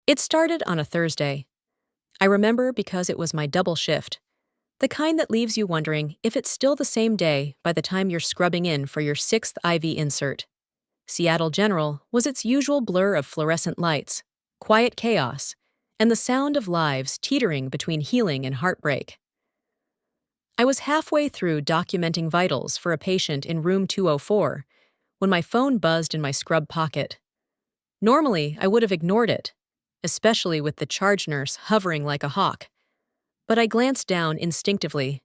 It started on a Thursday. I remember because it was my double shift, the kind that leaves you wondering if it's still the same day by the time you're scrubbing in for your sixth IV insert. Seattle General was its usual blur of fluorescent lights, quiet chaos, and the sound of lives teetering between healing and heartbreak. I was halfway through documenting vitals for a patient in room 204 when my phone buzzed in my scrub pocket. Normally, I would have ignored it, especially with the charge nurse hovering like a hawk. But I glanced down instinctively.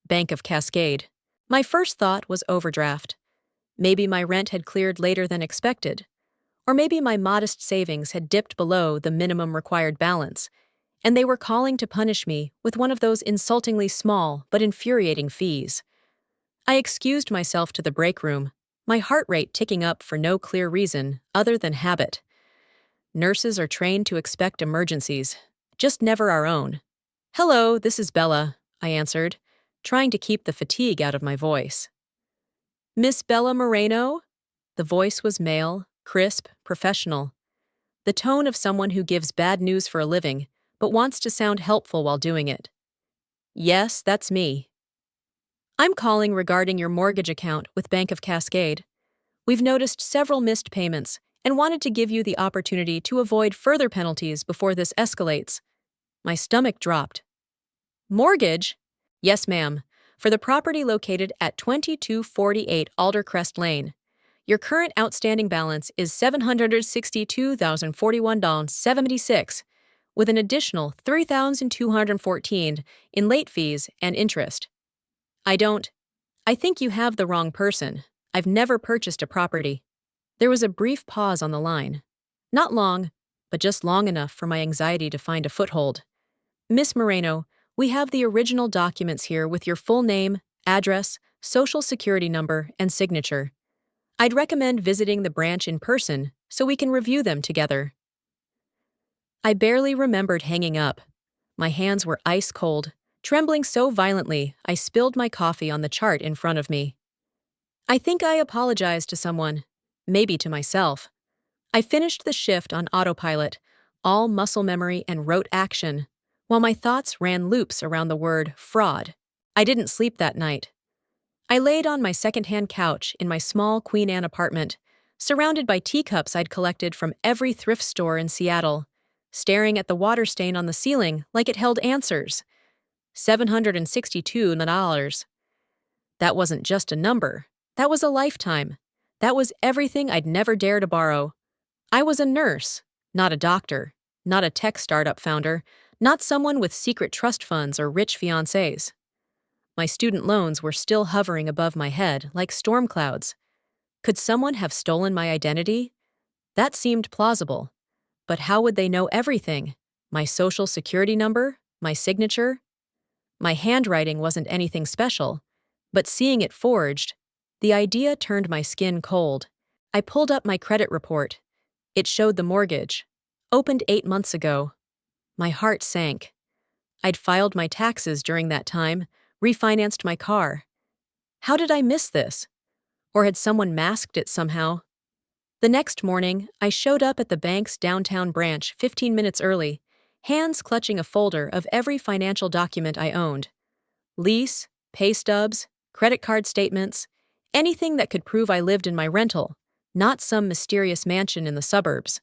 Bank of Cascade. My first thought was overdraft. Maybe my rent had cleared later than expected. Or maybe my modest savings had dipped below the minimum required balance, and they were calling to punish me with one of those insultingly small but infuriating fees. I excused myself to the break room, my heart rate ticking up for no clear reason other than habit. Nurses are trained to expect emergencies, just never our own. "Hello, this is Bella," I answered, trying to keep the fatigue out of my voice. "Miss Bella Moreno?" The voice was male, crisp, professional. The tone of someone who gives bad news for a living, but wants to sound helpful while doing it. "Yes, that's me. I'm calling regarding your mortgage account with Bank of Cascade. We've noticed several missed payments and wanted to give you the opportunity to avoid further penalties before this escalates." My stomach dropped. "Mortgage?" "Yes, ma'am. For the property located at 2248 Aldercrest Lane. Your current outstanding balance is $762,041.76, with an additional $3,214 in late fees and interest." I think you have the wrong person. I've never purchased a property." There was a brief pause on the line. Not long, but just long enough for my anxiety to find a foothold. "Miss Moreno, we have the original documents here with your full name, address, social security number, and signature. I'd recommend visiting the branch in person so we can review them together." I barely remembered hanging up. My hands were ice cold, trembling so violently I spilled my coffee on the chart in front of me. I think I apologized to someone, maybe to myself. I finished the shift on autopilot, all muscle memory and rote action, while my thoughts ran loops around the word fraud. I didn't sleep that night. I laid on my secondhand couch in my small Queen Anne apartment, surrounded by teacups I'd collected from every thrift store in Seattle, staring at the water stain on the ceiling like it held answers. $762. That wasn't just a number. That was a lifetime. That was everything I'd never dare to borrow. I was a nurse, not a doctor, not a tech startup founder, not someone with secret trust funds or rich fiancés. My student loans were still hovering above my head like storm clouds. Could someone have stolen my identity? That seemed plausible. But how would they know everything? My social security number? My signature? My handwriting wasn't anything special, but seeing it forged, the idea turned my skin cold. I pulled up my credit report. It showed the mortgage, opened 8 months ago. My heart sank. I'd filed my taxes during that time, refinanced my car. How did I miss this? Or had someone masked it somehow? The next morning, I showed up at the bank's downtown branch 15 minutes early, hands clutching a folder of every financial document I owned. Lease, pay stubs, credit card statements, anything that could prove I lived in my rental, not some mysterious mansion in the suburbs.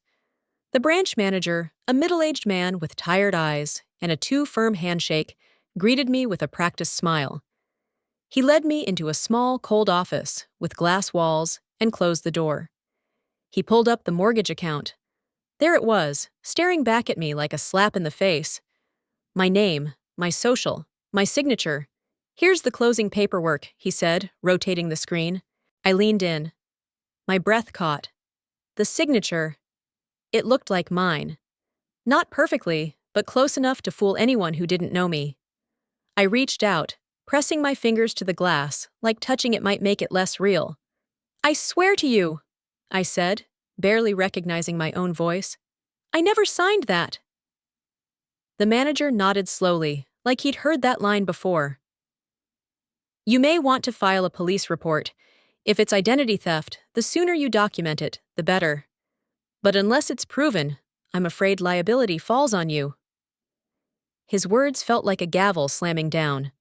The branch manager, a middle-aged man with tired eyes and a too-firm handshake, greeted me with a practiced smile. He led me into a small, cold office with glass walls and closed the door. He pulled up the mortgage account. There it was, staring back at me like a slap in the face. My name, my social, my signature. "Here's the closing paperwork," he said, rotating the screen. I leaned in. My breath caught. The signature. It looked like mine. Not perfectly, but close enough to fool anyone who didn't know me. I reached out, pressing my fingers to the glass, like touching it might make it less real. "I swear to you," I said, barely recognizing my own voice. "I never signed that." The manager nodded slowly, like he'd heard that line before. "You may want to file a police report. If it's identity theft, the sooner you document it, the better. But unless it's proven, I'm afraid liability falls on you." His words felt like a gavel slamming down.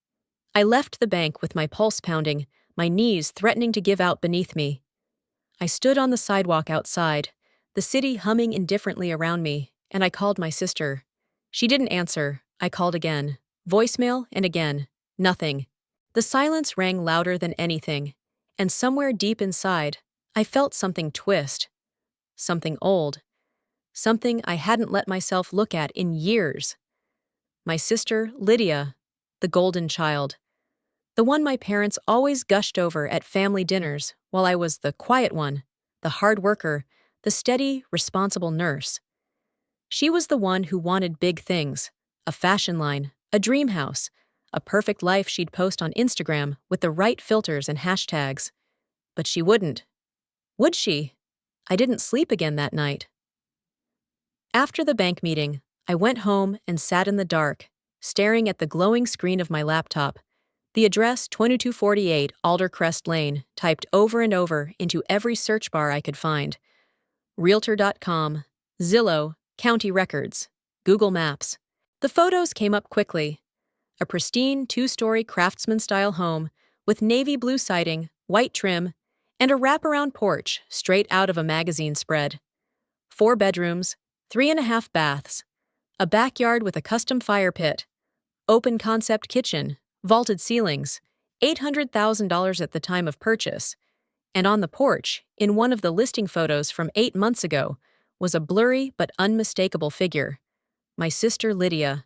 I left the bank with my pulse pounding, my knees threatening to give out beneath me. I stood on the sidewalk outside, the city humming indifferently around me, and I called my sister. She didn't answer. I called again. Voicemail and again. Nothing. The silence rang louder than anything, and somewhere deep inside, I felt something twist. Something old. Something I hadn't let myself look at in years. My sister, Lydia, the golden child. The one my parents always gushed over at family dinners while I was the quiet one, the hard worker, the steady, responsible nurse. She was the one who wanted big things, a fashion line, a dream house, a perfect life she'd post on Instagram with the right filters and hashtags. But she wouldn't. Would she? I didn't sleep again that night. After the bank meeting, I went home and sat in the dark, staring at the glowing screen of my laptop. The address 2248 Aldercrest Lane typed over and over into every search bar I could find. Realtor.com, Zillow, County Records, Google Maps. The photos came up quickly. A pristine two-story craftsman-style home with navy blue siding, white trim, and a wraparound porch straight out of a magazine spread. 4 bedrooms, 3.5 baths, a backyard with a custom fire pit, open concept kitchen, vaulted ceilings, $800,000 at the time of purchase, and on the porch, in one of the listing photos from 8 months ago, was a blurry but unmistakable figure. My sister Lydia.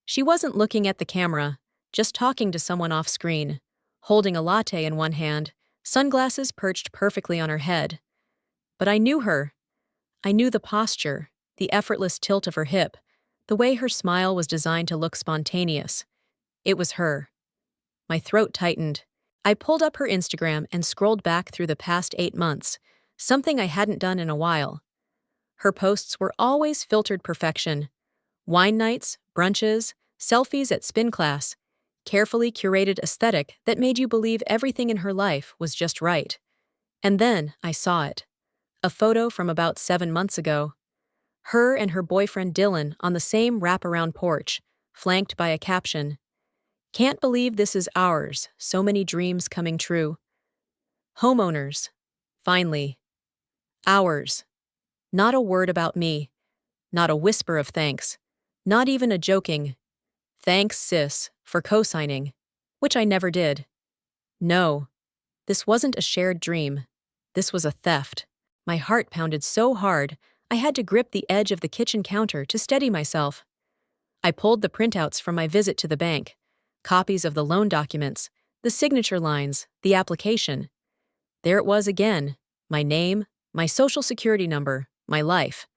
She wasn't looking at the camera, just talking to someone off-screen, holding a latte in one hand, sunglasses perched perfectly on her head. But I knew her. I knew the posture, the effortless tilt of her hip, the way her smile was designed to look spontaneous. It was her. My throat tightened. I pulled up her Instagram and scrolled back through the past 8 months, something I hadn't done in a while. Her posts were always filtered perfection. Wine nights, brunches, selfies at spin class, carefully curated aesthetic that made you believe everything in her life was just right. And then I saw it. A photo from about 7 months ago. Her and her boyfriend Dylan on the same wraparound porch, flanked by a caption, "Can't believe this is ours, so many dreams coming true." Homeowners. Finally. Ours. Not a word about me. Not a whisper of thanks. Not even a joking, "Thanks, sis, for co-signing," which I never did. No. This wasn't a shared dream. This was a theft. My heart pounded so hard, I had to grip the edge of the kitchen counter to steady myself. I pulled the printouts from my visit to the bank, copies of the loan documents, the signature lines, the application. There it was again, my name, my social security number, my life.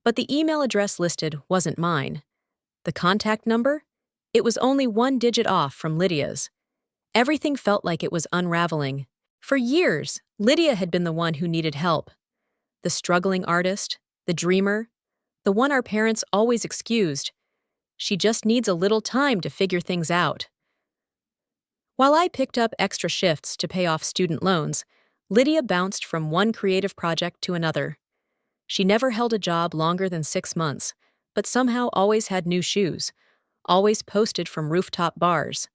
But the email address listed wasn't mine. The contact number? It was only 1 digit off from Lydia's. Everything felt like it was unraveling. For years, Lydia had been the one who needed help. The struggling artist, the dreamer, the one our parents always excused. She just needs a little time to figure things out. While I picked up extra shifts to pay off student loans, Lydia bounced from one creative project to another. She never held a job longer than 6 months, but somehow always had new shoes, always posted from rooftop bars.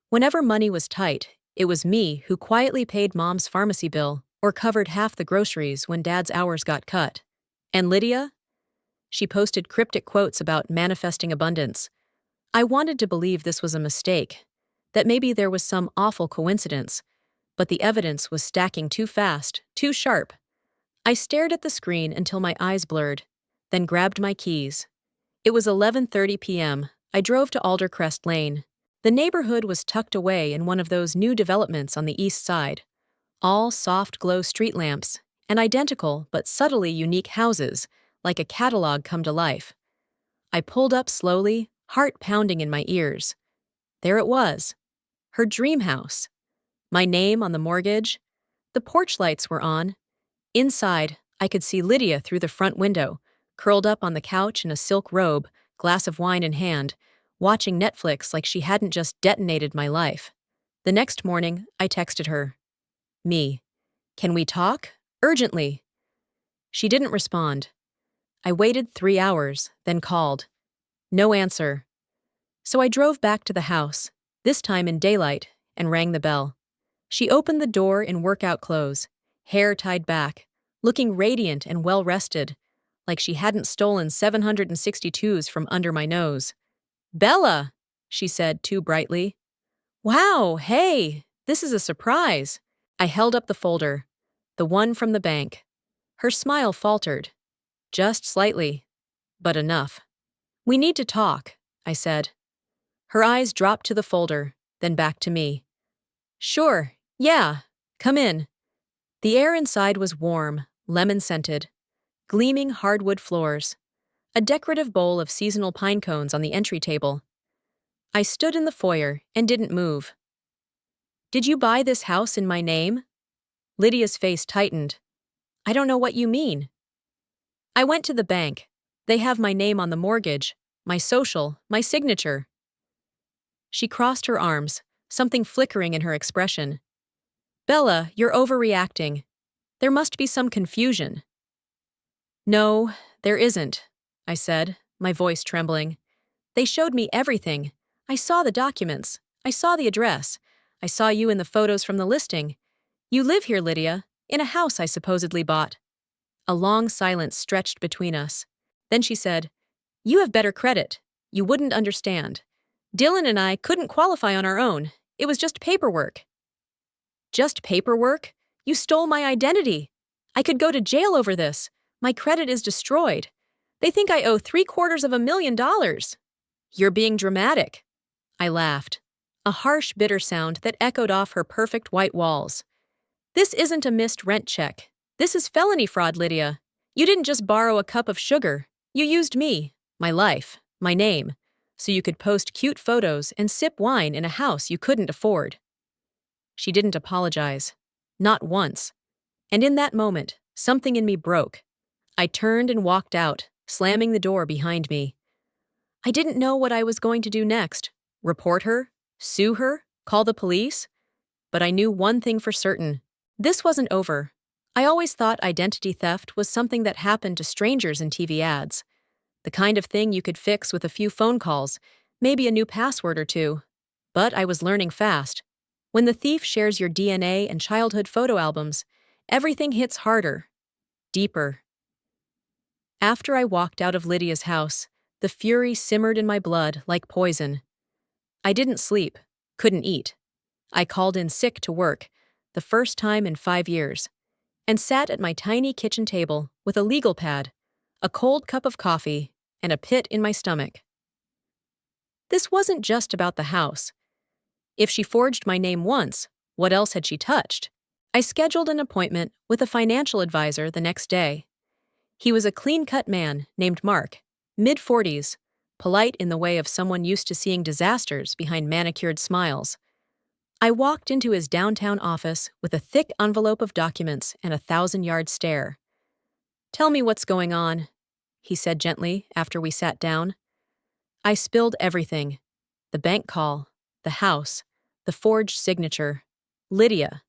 Whenever money was tight, it was me who quietly paid Mom's pharmacy bill or covered half the groceries when Dad's hours got cut. And Lydia? She posted cryptic quotes about manifesting abundance. I wanted to believe this was a mistake, that maybe there was some awful coincidence, but the evidence was stacking too fast, too sharp. I stared at the screen until my eyes blurred, then grabbed my keys. It was 11:30 p.m. I drove to Aldercrest Lane. The neighborhood was tucked away in one of those new developments on the east side. All soft glow street lamps, and identical but subtly unique houses, like a catalog come to life. I pulled up slowly, heart pounding in my ears. There it was. Her dream house. My name on the mortgage. The porch lights were on. Inside, I could see Lydia through the front window, curled up on the couch in a silk robe, glass of wine in hand, watching Netflix like she hadn't just detonated my life. The next morning, I texted her. "Me. Can we talk? Urgently." She didn't respond. I waited 3 hours, then called. No answer. So I drove back to the house, this time in daylight, and rang the bell. She opened the door in workout clothes, hair tied back, looking radiant and well-rested, like she hadn't stolen 762s from under my nose. "Bella," she said too brightly. "Wow, hey, this is a surprise." I held up the folder, the one from the bank. Her smile faltered. Just slightly, but enough. "We need to talk," I said. Her eyes dropped to the folder, then back to me. "Sure, yeah, come in." The air inside was warm, lemon-scented, gleaming hardwood floors, a decorative bowl of seasonal pine cones on the entry table. I stood in the foyer and didn't move. "Did you buy this house in my name?" Lydia's face tightened. "I don't know what you mean." "I went to the bank. They have my name on the mortgage, my social, my signature." She crossed her arms, something flickering in her expression. "Bella, you're overreacting. There must be some confusion." "No, there isn't," I said, my voice trembling. "They showed me everything. I saw the documents. I saw the address. I saw you in the photos from the listing. You live here, Lydia, in a house I supposedly bought." A long silence stretched between us. Then she said, "You have better credit. You wouldn't understand. Dylan and I couldn't qualify on our own. It was just paperwork." "Just paperwork? You stole my identity. I could go to jail over this. My credit is destroyed. They think I owe $750,000. "You're being dramatic." I laughed, a harsh, bitter sound that echoed off her perfect white walls. "This isn't a missed rent check. This is felony fraud, Lydia. You didn't just borrow a cup of sugar. You used me, my life, my name, so you could post cute photos and sip wine in a house you couldn't afford." She didn't apologize. Not once. And in that moment, something in me broke. I turned and walked out, slamming the door behind me. I didn't know what I was going to do next. Report her? Sue her? Call the police? But I knew one thing for certain. This wasn't over. I always thought identity theft was something that happened to strangers in TV ads. The kind of thing you could fix with a few phone calls, maybe a new password or two. But I was learning fast. When the thief shares your DNA and childhood photo albums, everything hits harder, deeper. After I walked out of Lydia's house, the fury simmered in my blood like poison. I didn't sleep, couldn't eat. I called in sick to work, the first time in 5 years, and sat at my tiny kitchen table with a legal pad, a cold cup of coffee, and a pit in my stomach. This wasn't just about the house. If she forged my name once, what else had she touched? I scheduled an appointment with a financial advisor the next day. He was a clean-cut man named Mark, mid-40s, polite in the way of someone used to seeing disasters behind manicured smiles. I walked into his downtown office with a thick envelope of documents and a 1,000-yard stare. "Tell me what's going on," he said gently after we sat down. I spilled everything. The bank call, the house, the forged signature, Lydia.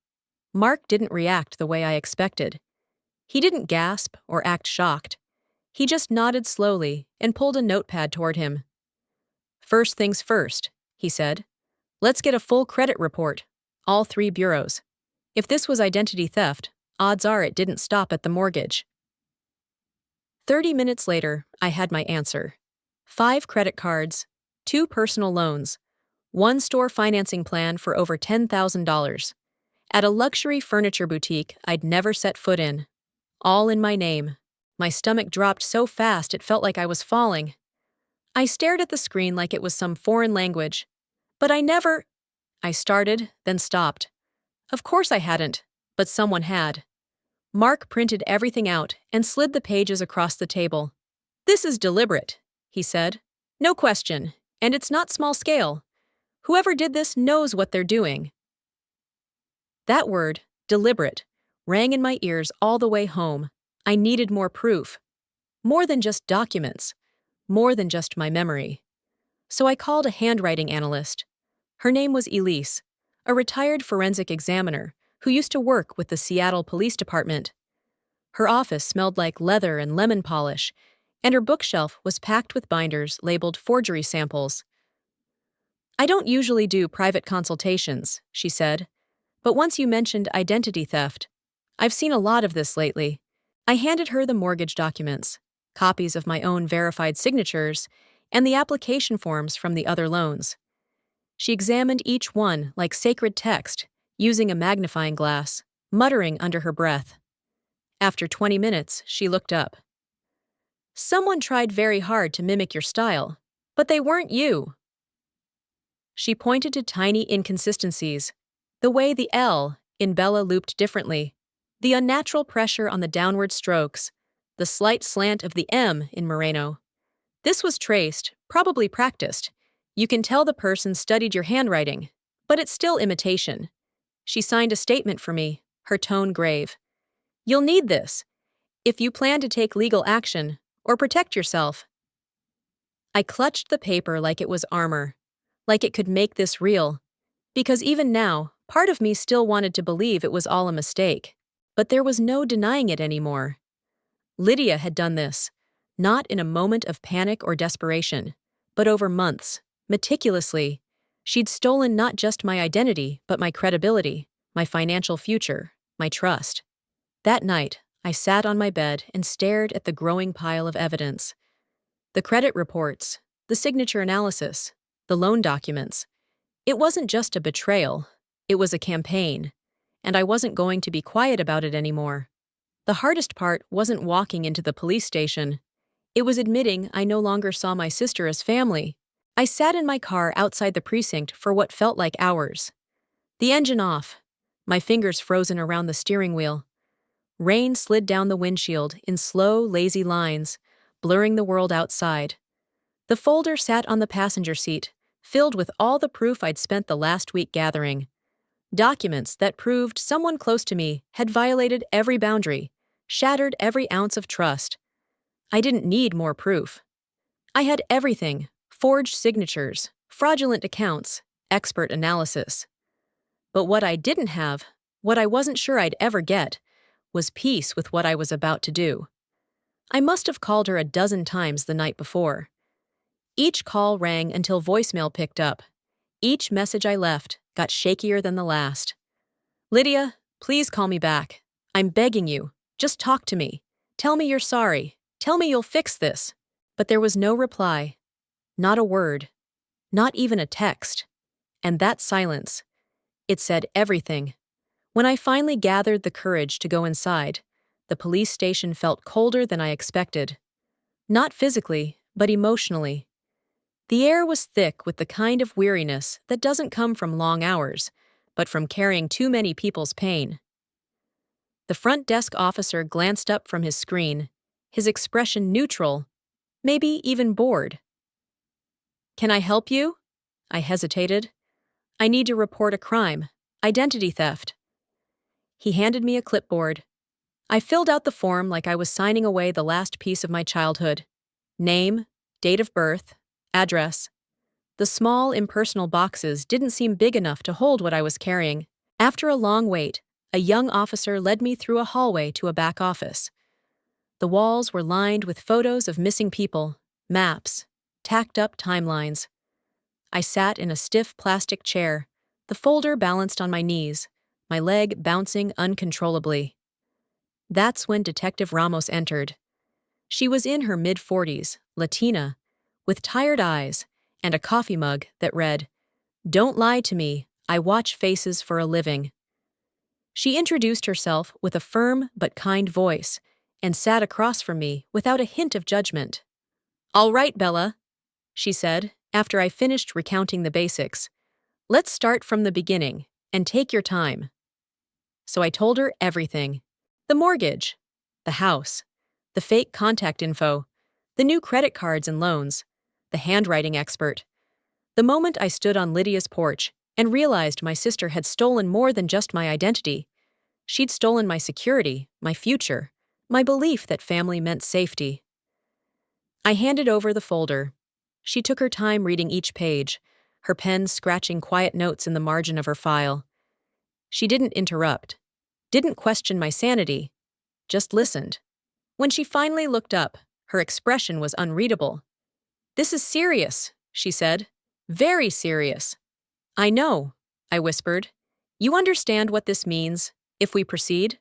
Mark didn't react the way I expected. He didn't gasp or act shocked. He just nodded slowly and pulled a notepad toward him. "First things first," he said. "Let's get a full credit report, all 3 bureaus. If this was identity theft, odds are it didn't stop at the mortgage." 30 minutes later, I had my answer. 5 credit cards, 2 personal loans, 1 store financing plan for over $10,000, at a luxury furniture boutique I'd never set foot in. All in my name. My stomach dropped so fast it felt like I was falling. I stared at the screen like it was some foreign language. "But I started, then stopped. Of course I hadn't, but someone had. Mark printed everything out and slid the pages across the table. "This is deliberate," he said. "No question, and it's not small scale. Whoever did this knows what they're doing." That word, deliberate, rang in my ears all the way home. I needed more proof. More than just documents. More than just my memory. So I called a handwriting analyst. Her name was Elise, a retired forensic examiner who used to work with the Seattle Police Department. Her office smelled like leather and lemon polish, and her bookshelf was packed with binders labeled forgery samples. "I don't usually do private consultations," she said, "but once you mentioned identity theft, I've seen a lot of this lately." I handed her the mortgage documents, copies of my own verified signatures, and the application forms from the other loans. She examined each one like sacred text, using a magnifying glass, muttering under her breath. After 20 minutes, she looked up. "Someone tried very hard to mimic your style, but they weren't you." She pointed to tiny inconsistencies, the way the L in Bella looped differently, the unnatural pressure on the downward strokes, the slight slant of the M in Moreno. "This was traced, probably practiced. You can tell the person studied your handwriting, but it's still imitation." She signed a statement for me, her tone grave. "You'll need this if you plan to take legal action or protect yourself." I clutched the paper like it was armor, like it could make this real, because even now, part of me still wanted to believe it was all a mistake. But there was no denying it anymore. Lydia had done this, not in a moment of panic or desperation, but over months, meticulously. She'd stolen not just my identity, but my credibility, my financial future, my trust. That night, I sat on my bed and stared at the growing pile of evidence. The credit reports, the signature analysis, the loan documents. It wasn't just a betrayal, it was a campaign, and I wasn't going to be quiet about it anymore. The hardest part wasn't walking into the police station. It was admitting I no longer saw my sister as family. I sat in my car outside the precinct for what felt like hours. The engine off, my fingers frozen around the steering wheel. Rain slid down the windshield in slow, lazy lines, blurring the world outside. The folder sat on the passenger seat, filled with all the proof I'd spent the last week gathering. Documents that proved someone close to me had violated every boundary, shattered every ounce of trust. I didn't need more proof. I had everything: forged signatures, fraudulent accounts, expert analysis. But what I didn't have, what I wasn't sure I'd ever get, was peace with what I was about to do. I must have called her a dozen times the night before. Each call rang until voicemail picked up. Each message I left got shakier than the last. "Lydia, please call me back. I'm begging you. Just talk to me. Tell me you're sorry. Tell me you'll fix this." But there was no reply. Not a word. Not even a text. And that silence, it said everything. When I finally gathered the courage to go inside, the police station felt colder than I expected. Not physically, but emotionally. The air was thick with the kind of weariness that doesn't come from long hours, but from carrying too many people's pain. The front desk officer glanced up from his screen, his expression neutral, maybe even bored. "Can I help you?" I hesitated. "I need to report a crime, identity theft." He handed me a clipboard. I filled out the form like I was signing away the last piece of my childhood. Name, date of birth, address. The small, impersonal boxes didn't seem big enough to hold what I was carrying. After a long wait, a young officer led me through a hallway to a back office. The walls were lined with photos of missing people, maps, tacked-up timelines. I sat in a stiff plastic chair, the folder balanced on my knees, my leg bouncing uncontrollably. That's when Detective Ramos entered. She was in her mid-40s, Latina, with tired eyes and a coffee mug that read, "Don't lie to me, I watch faces for a living." She introduced herself with a firm but kind voice and sat across from me without a hint of judgment. "All right, Bella," she said, after I finished recounting the basics. "Let's start from the beginning, and take your time." So I told her everything. The mortgage, the house, the fake contact info, the new credit cards and loans, the handwriting expert. The moment I stood on Lydia's porch and realized my sister had stolen more than just my identity. She'd stolen my security, my future, my belief that family meant safety. I handed over the folder. She took her time reading each page, her pen scratching quiet notes in the margin of her file. She didn't interrupt, didn't question my sanity, just listened. When she finally looked up, Her expression was unreadable. "This is serious," she said. "Very serious." "I know," I whispered. "You understand what this means, if we proceed?"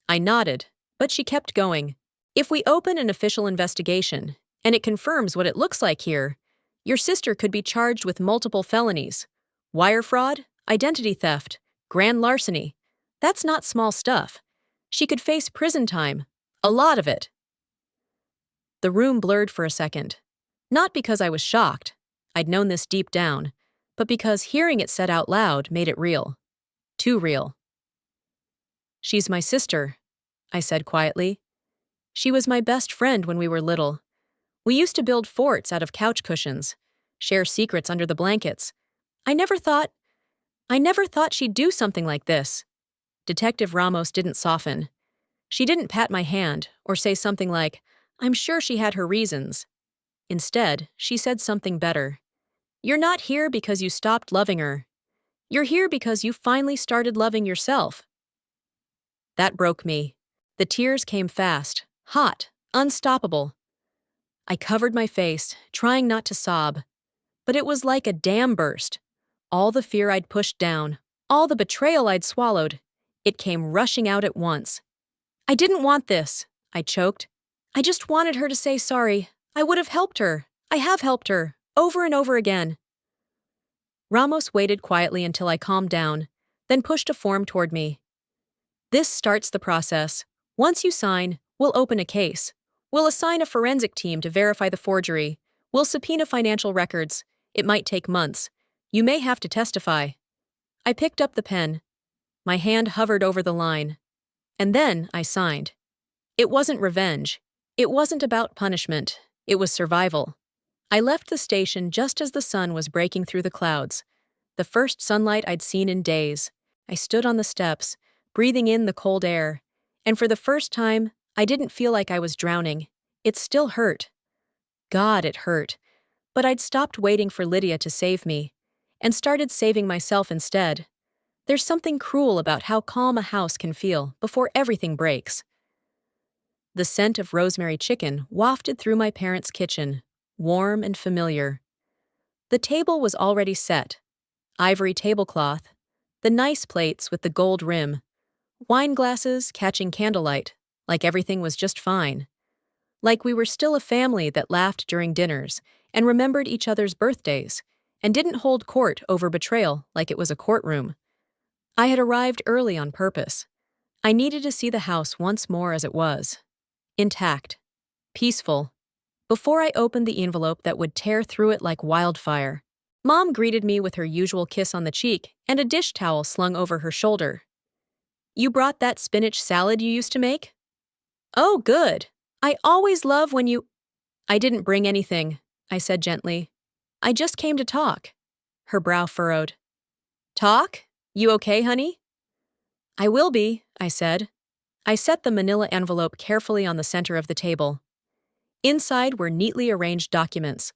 I nodded, but she kept going. "If we open an official investigation, and it confirms what it looks like here, your sister could be charged with multiple felonies. Wire fraud, identity theft, grand larceny. That's not small stuff. She could face prison time. A lot of it." The room blurred for a second. Not because I was shocked. I'd known this deep down, but because hearing it said out loud made it real. Too real. "She's my sister," I said quietly. "She was my best friend when we were little. We used to build forts out of couch cushions, share secrets under the blankets. I never thought she'd do something like this." Detective Ramos didn't soften. She didn't pat my hand or say something like, "I'm sure she had her reasons." Instead, she said something better. "You're not here because you stopped loving her. You're here because you finally started loving yourself." That broke me. The tears came fast, hot, unstoppable. I covered my face, trying not to sob. But it was like a dam burst. All the fear I'd pushed down, all the betrayal I'd swallowed, it came rushing out at once. "I didn't want this," I choked. "I just wanted her to say sorry. I would have helped her. I have helped her, over and over again." Ramos waited quietly until I calmed down, then pushed a form toward me. "This starts the process. Once you sign, we'll open a case. We'll assign a forensic team to verify the forgery. We'll subpoena financial records. It might take months. You may have to testify." I picked up the pen. My hand hovered over the line. And then I signed. It wasn't revenge. It wasn't about punishment. It was survival. I left the station just as the sun was breaking through the clouds. The first sunlight I'd seen in days. I stood on the steps, breathing in the cold air. And for the first time, I didn't feel like I was drowning. It still hurt. God, it hurt. But I'd stopped waiting for Lydia to save me, and started saving myself instead. There's something cruel about how calm a house can feel before everything breaks. The scent of rosemary chicken wafted through my parents' kitchen, warm and familiar. The table was already set. Ivory tablecloth, the nice plates with the gold rim, wine glasses catching candlelight, like everything was just fine. Like we were still a family that laughed during dinners and remembered each other's birthdays, and didn't hold court over betrayal like it was a courtroom. I had arrived early on purpose. I needed to see the house once more as it was. Intact. Peaceful. Before I opened the envelope that would tear through it like wildfire. Mom greeted me with her usual kiss on the cheek and a dish towel slung over her shoulder. "You brought that spinach salad you used to make?" "Oh, good. I always love when you—" "I didn't bring anything," I said gently. "I just came to talk." Her brow furrowed. "Talk? You okay, honey?" "I will be," I said. I set the manila envelope carefully on the center of the table. Inside were neatly arranged documents: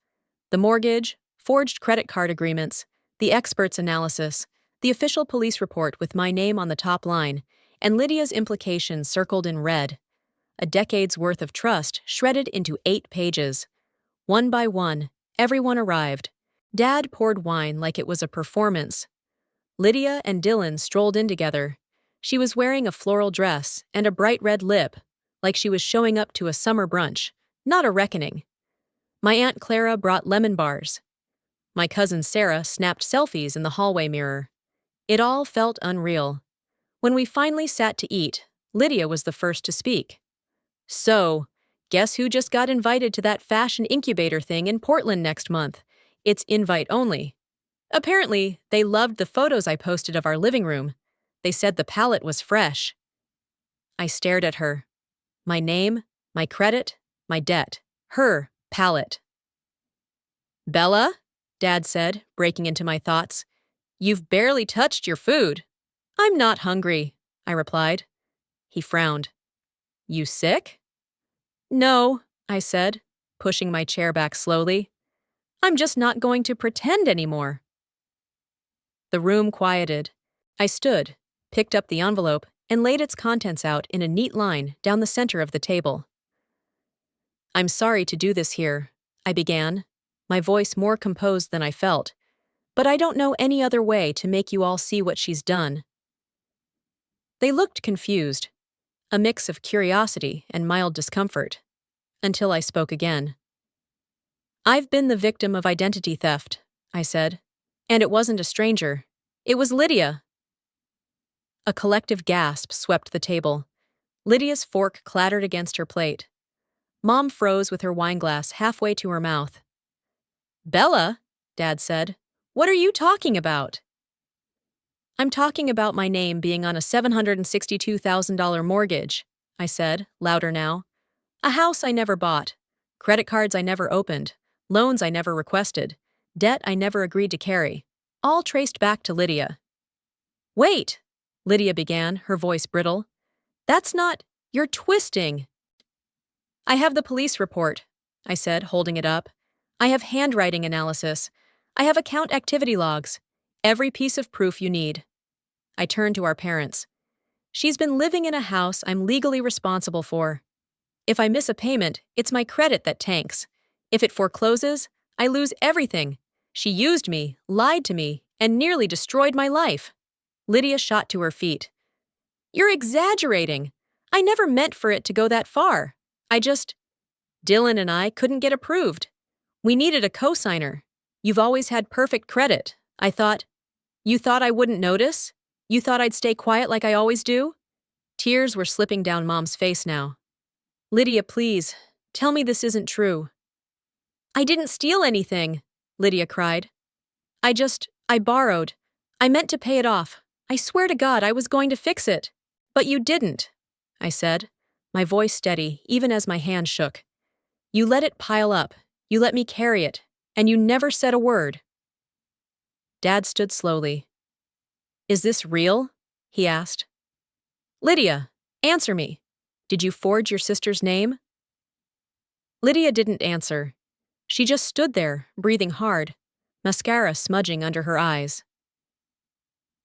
the mortgage, forged credit card agreements, the expert's analysis, the official police report with my name on the top line, and Lydia's implications circled in red. A decade's worth of trust shredded into 8 pages. One by one, everyone arrived. Dad poured wine like it was a performance. Lydia and Dylan strolled in together. She was wearing a floral dress and a bright red lip, like she was showing up to a summer brunch, not a reckoning. My Aunt Clara brought lemon bars. My cousin Sarah snapped selfies in the hallway mirror. It all felt unreal. When we finally sat to eat, Lydia was the first to speak. "So, guess who just got invited to that fashion incubator thing in Portland next month? It's invite only. Apparently, they loved the photos I posted of our living room. They said the palette was fresh." I stared at her. My name, my credit, my debt. Her palette. "Bella," Dad said, breaking into my thoughts, "you've barely touched your food." "I'm not hungry," I replied. He frowned. "You sick?" "No," I said, pushing my chair back slowly. "I'm just not going to pretend anymore." The room quieted. I stood, picked up the envelope, and laid its contents out in a neat line down the center of the table. I'm sorry to do this here, I began, my voice more composed than I felt, but I don't know any other way to make you all see what she's done. They looked confused, a mix of curiosity and mild discomfort, until I spoke again. I've been the victim of identity theft, I said, and it wasn't a stranger. It was Lydia. A collective gasp swept the table. Lydia's fork clattered against her plate. Mom froze with her wineglass halfway to her mouth. Bella, Dad said, what are you talking about? I'm talking about my name being on a $762,000 mortgage, I said, louder now. A house I never bought, credit cards I never opened, loans I never requested, debt I never agreed to carry, all traced back to Lydia. Wait, Lydia began, her voice brittle. That's not, you're twisting. I have the police report, I said, holding it up. I have handwriting analysis. I have account activity logs. Every piece of proof you need. I turned to our parents. She's been living in a house I'm legally responsible for. If I miss a payment, it's my credit that tanks. If it forecloses, I lose everything. She used me, lied to me, and nearly destroyed my life. Lydia shot to her feet. You're exaggerating. I never meant for it to go that far. Dylan and I couldn't get approved. We needed a cosigner. You've always had perfect credit. You thought I wouldn't notice? You thought I'd stay quiet like I always do? Tears were slipping down Mom's face now. Lydia, please, tell me this isn't true. I didn't steal anything, Lydia cried. I borrowed. I meant to pay it off. I swear to God I was going to fix it. But you didn't, I said, my voice steady even as my hand shook. You let it pile up, you let me carry it, and you never said a word. Dad stood slowly. Is this real? He asked. Lydia, answer me. Did you forge your sister's name? Lydia didn't answer. She just stood there, breathing hard, mascara smudging under her eyes.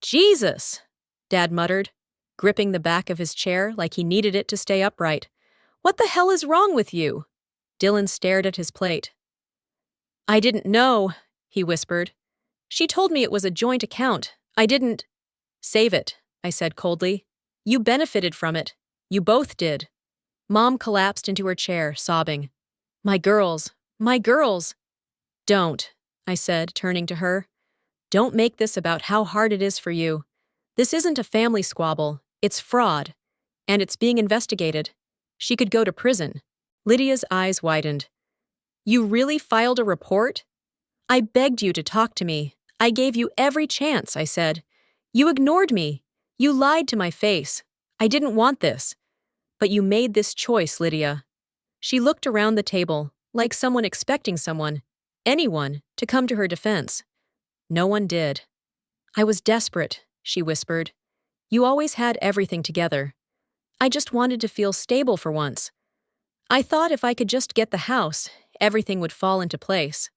Jesus, Dad muttered, gripping the back of his chair like he needed it to stay upright. What the hell is wrong with you? Dylan stared at his plate. I didn't know, he whispered. She told me it was a joint account. I didn't. Save it, I said coldly. You benefited from it. You both did. Mom collapsed into her chair, sobbing. My girls. Don't, I said, turning to her. Don't make this about how hard it is for you. This isn't a family squabble. It's fraud. And it's being investigated. She could go to prison. Lydia's eyes widened. You really filed a report? I begged you to talk to me. I gave you every chance, I said. You ignored me. You lied to my face. I didn't want this. But you made this choice, Lydia. She looked around the table, like someone expecting someone, anyone, to come to her defense. No one did. I was desperate, she whispered. You always had everything together. I just wanted to feel stable for once. I thought if I could just get the house, everything would fall into place.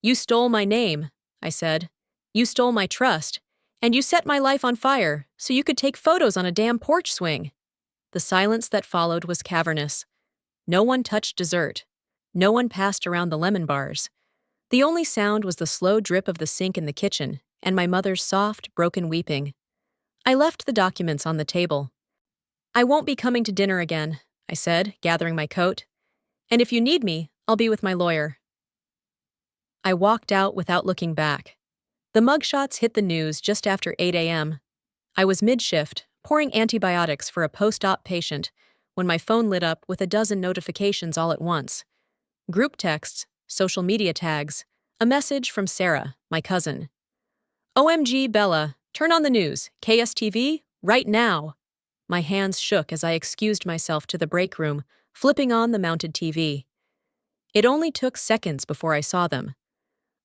You stole my name, I said. You stole my trust, and you set my life on fire so you could take photos on a damn porch swing. The silence that followed was cavernous. No one touched dessert. No one passed around the lemon bars. The only sound was the slow drip of the sink in the kitchen and my mother's soft, broken weeping. I left the documents on the table. I won't be coming to dinner again, I said, gathering my coat. And if you need me, I'll be with my lawyer. I walked out without looking back. The mugshots hit the news just after 8 a.m. I was mid-shift, pouring antibiotics for a post-op patient, when my phone lit up with a dozen notifications all at once. Group texts, social media tags, a message from Sarah, my cousin. OMG, Bella, turn on the news, KSTV, right now. My hands shook as I excused myself to the break room, flipping on the mounted TV. It only took seconds before I saw them.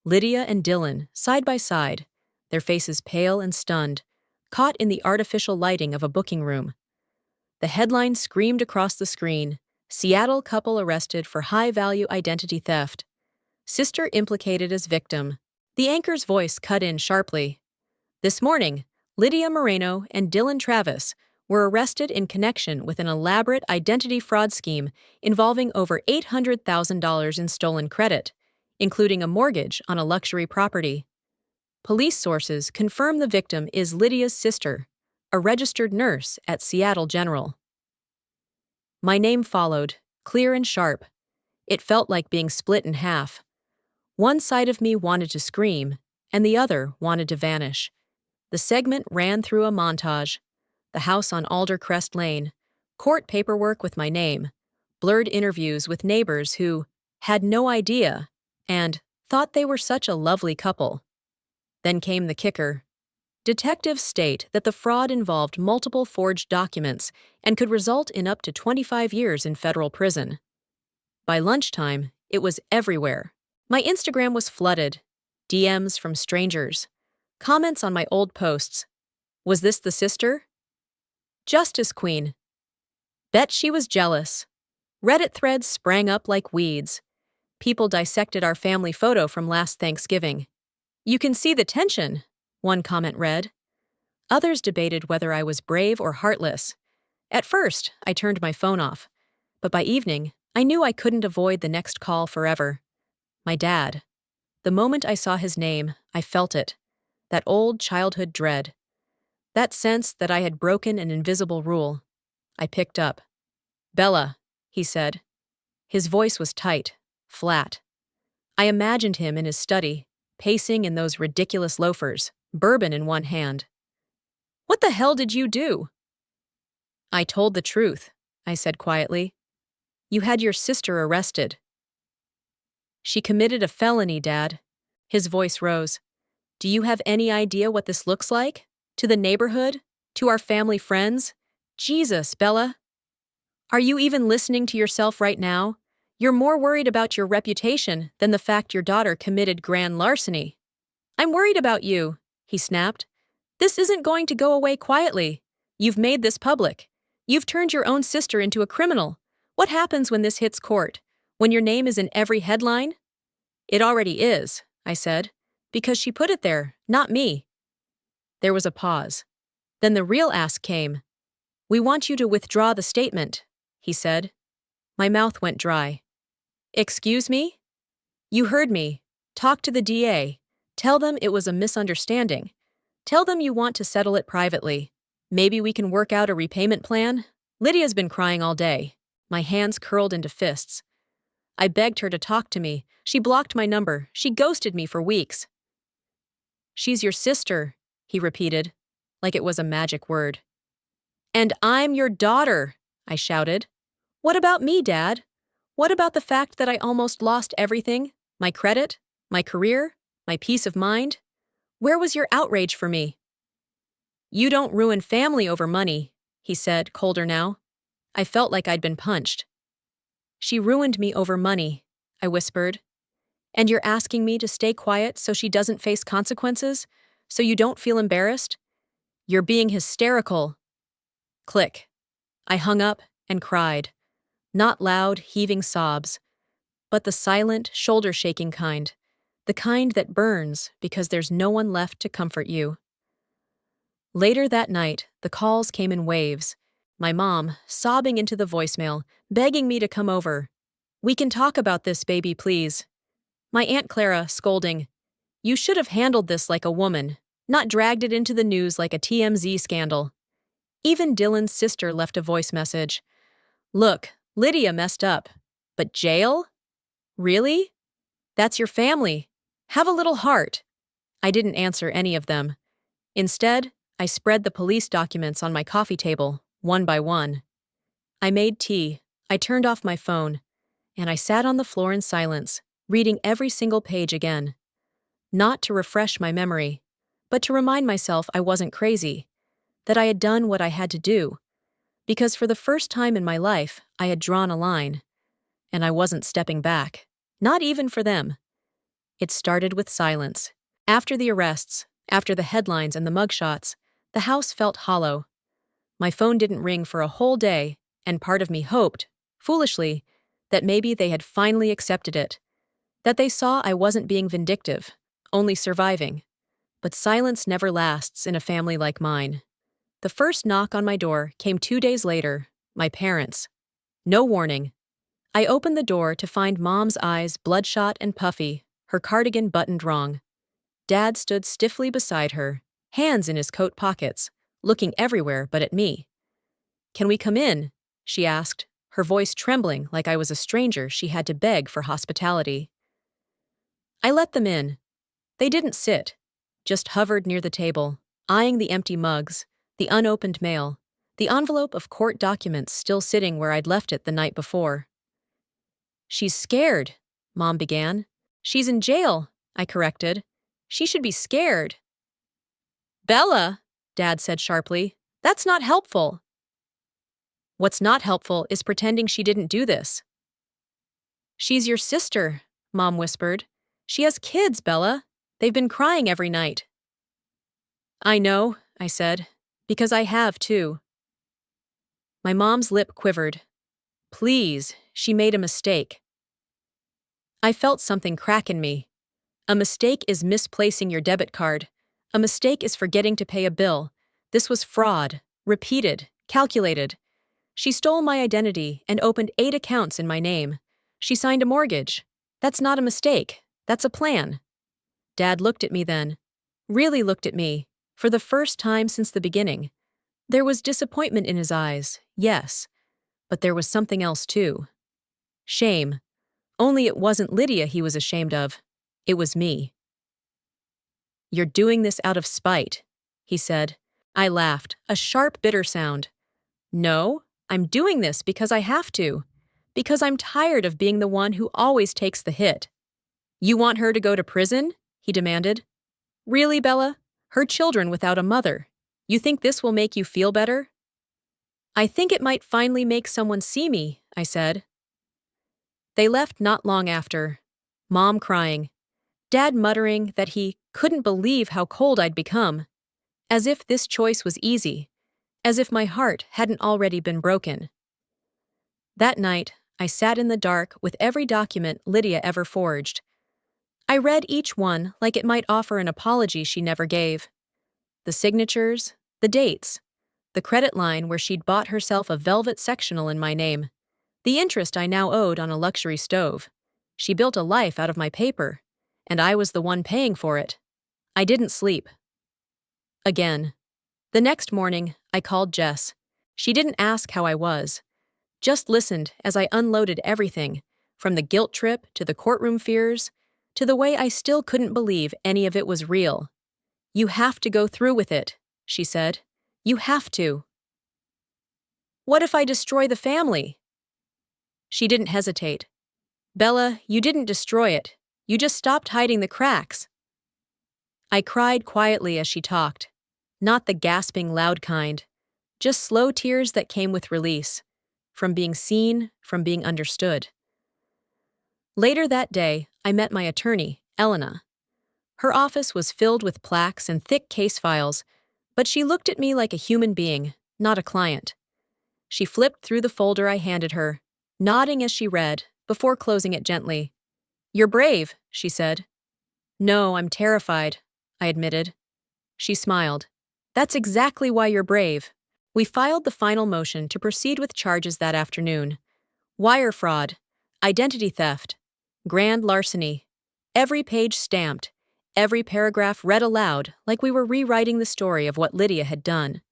Lydia and Dylan, side by side, their faces pale and stunned, caught in the artificial lighting of a booking room. The headline screamed across the screen, Seattle couple arrested for high-value identity theft. Sister implicated as victim. The anchor's voice cut in sharply. This morning, Lydia Moreno and Dylan Travis were arrested in connection with an elaborate identity fraud scheme involving over $800,000 in stolen credit, including a mortgage on a luxury property. Police sources confirm the victim is Lydia's sister, a registered nurse at Seattle General. My name followed, clear and sharp. It felt like being split in half. One side of me wanted to scream, and the other wanted to vanish. The segment ran through a montage: the house on Aldercrest Lane, court paperwork with my name, blurred interviews with neighbors who had no idea and thought they were such a lovely couple. Then came the kicker. Detectives state that the fraud involved multiple forged documents and could result in up to 25 years in federal prison. By lunchtime, it was everywhere. My Instagram was flooded. DMs from strangers. Comments on my old posts. Was this the sister? Justice Queen. Bet she was jealous. Reddit threads sprang up like weeds. People dissected our family photo from last Thanksgiving. You can see the tension, one comment read. Others debated whether I was brave or heartless. At first, I turned my phone off, but by evening, I knew I couldn't avoid the next call forever. My dad. The moment I saw his name, I felt it. That old childhood dread. That sense that I had broken an invisible rule. I picked up. "Bella," he said. His voice was tight, flat. I imagined him in his study, pacing in those ridiculous loafers, bourbon in one hand. "What the hell did you do?" "I told the truth," I said quietly. "You had your sister arrested." "She committed a felony, Dad." His voice rose. "Do you have any idea what this looks like? To the neighborhood? To our family friends? Jesus, Bella. Are you even listening to yourself right now? You're more worried about your reputation than the fact your daughter committed grand larceny." "I'm worried about you," he snapped. "This isn't going to go away quietly. You've made this public. You've turned your own sister into a criminal. What happens when this hits court? When your name is in every headline?" "It already is," I said, "because she put it there, not me." There was a pause. Then the real ask came. "We want you to withdraw the statement," he said. My mouth went dry. "Excuse me?" "You heard me. Talk to the DA. Tell them it was a misunderstanding. Tell them you want to settle it privately. Maybe we can work out a repayment plan." Lydia's been crying all day. My hands curled into fists. I begged her to talk to me. She blocked my number. She ghosted me for weeks. "She's your sister," he repeated, like it was a magic word. "And I'm your daughter," I shouted. "What about me, Dad? What about the fact that I almost lost everything? My credit? My career? My peace of mind? Where was your outrage for me?" "You don't ruin family over money," he said, colder now. I felt like I'd been punched. "She ruined me over money," I whispered. "And you're asking me to stay quiet so she doesn't face consequences? So you don't feel embarrassed? You're being hysterical." Click. I hung up and cried. Not loud, heaving sobs, but the silent, shoulder-shaking kind. The kind that burns because there's no one left to comfort you. Later that night, the calls came in waves. My mom, sobbing into the voicemail, begging me to come over. "We can talk about this, baby, please." My Aunt Clara, scolding, "You should have handled this like a woman, not dragged it into the news like a TMZ scandal." Even Dylan's sister left a voice message. "Look, Lydia messed up. But jail? Really? That's your family. Have a little heart." I didn't answer any of them. Instead, I spread the police documents on my coffee table, one by one. I made tea, I turned off my phone, and I sat on the floor in silence, reading every single page again. Not to refresh my memory, but to remind myself I wasn't crazy, that I had done what I had to do, because for the first time in my life, I had drawn a line, and I wasn't stepping back, not even for them. It started with silence. After the arrests, after the headlines and the mugshots, the house felt hollow. My phone didn't ring for a whole day, and part of me hoped, foolishly, that maybe they had finally accepted it, that they saw I wasn't being vindictive, only surviving. But silence never lasts in a family like mine. The first knock on my door came 2 days later, my parents. No warning. I opened the door to find Mom's eyes bloodshot and puffy, her cardigan buttoned wrong. Dad stood stiffly beside her, hands in his coat pockets, looking everywhere but at me. "Can we come in?" she asked, her voice trembling like I was a stranger she had to beg for hospitality. I let them in. They didn't sit, just hovered near the table, eyeing the empty mugs, the unopened mail, the envelope of court documents still sitting where I'd left it the night before. "She's scared," Mom began. "She's in jail," I corrected. "She should be scared." "Bella," Dad said sharply, "that's not helpful." "What's not helpful is pretending she didn't do this." "She's your sister," Mom whispered. "She has kids, Bella. They've been crying every night." "I know," I said, "because I have too." My mom's lip quivered. "Please, she made a mistake." I felt something crack in me. A mistake is misplacing your debit card. A mistake is forgetting to pay a bill. This was fraud, repeated, calculated. She stole my identity and opened 8 accounts in my name. She signed a mortgage. That's not a mistake. That's a plan. Dad looked at me then. Really looked at me, for the first time since the beginning. There was disappointment in his eyes, yes, but there was something else too. Shame. Only it wasn't Lydia he was ashamed of. It was me. "You're doing this out of spite," he said. I laughed, a sharp, bitter sound. "No, I'm doing this because I have to. Because I'm tired of being the one who always takes the hit." "You want her to go to prison?" he demanded. "Really, Bella? Her children without a mother. You think this will make you feel better?" "I think it might finally make someone see me," I said. They left not long after. Mom crying. Dad muttering that he couldn't believe how cold I'd become. As if this choice was easy. As if my heart hadn't already been broken. That night, I sat in the dark with every document Lydia ever forged. I read each one like it might offer an apology she never gave. The signatures, the dates, the credit line where she'd bought herself a velvet sectional in my name, the interest I now owed on a luxury stove. She built a life out of my paper, and I was the one paying for it. I didn't sleep. Again. The next morning, I called Jess. She didn't ask how I was. Just listened as I unloaded everything, from the guilt trip to the courtroom fears, to the way I still couldn't believe any of it was real. "You have to go through with it," she said. "You have to." "What if I destroy the family?" She didn't hesitate. "Bella, you didn't destroy it. You just stopped hiding the cracks." I cried quietly as she talked. Not the gasping, loud kind. Just slow tears that came with release. From being seen, from being understood. Later that day, I met my attorney, Elena. Her office was filled with plaques and thick case files, but she looked at me like a human being, not a client. She flipped through the folder I handed her, nodding as she read, before closing it gently. "You're brave," she said. "No, I'm terrified," I admitted. She smiled. "That's exactly why you're brave." We filed the final motion to proceed with charges that afternoon. Wire fraud, identity theft, grand larceny. Every page stamped, every paragraph read aloud like we were rewriting the story of what Lydia had done.